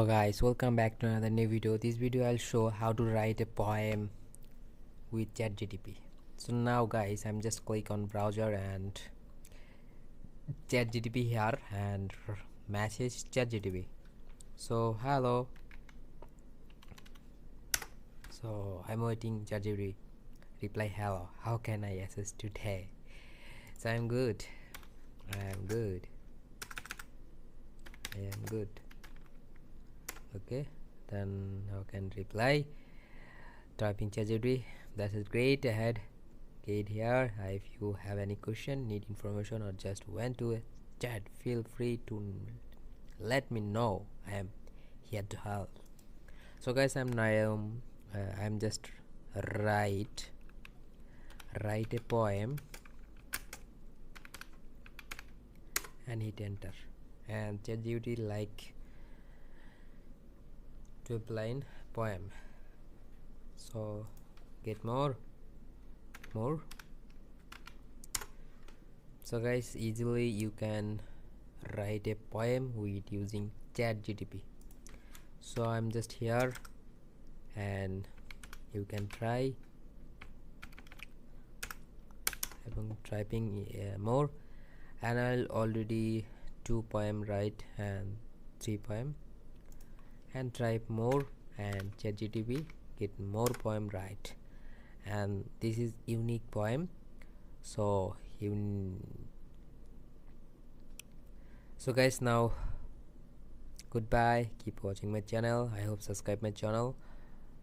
Hello guys, welcome back to another new video. This video I'll show how to write a poem with ChatGPT. So now guys, I'm just click on browser and ChatGPT here and message ChatGPT. So hello. So I'm waiting ChatGPT reply hello. How can I assist today? So I'm good. I am good. Okay, then I can reply typing ChatGPT. That is great. Ahead get here. If you have any question, need information, or just went to a chat, feel free to let me know. I am here to help. So guys, I'm just write a poem and hit enter, and ChatGPT like 12 line poem. So get more. So guys, easily you can write a poem with using ChatGPT. So I'm just here and you can try typing more, and I'll already 2 poem write and 3 poem, and type more and ChatGPT get more poem right, and this is unique poem. So guys, now goodbye, keep watching my channel. I hope subscribe my channel.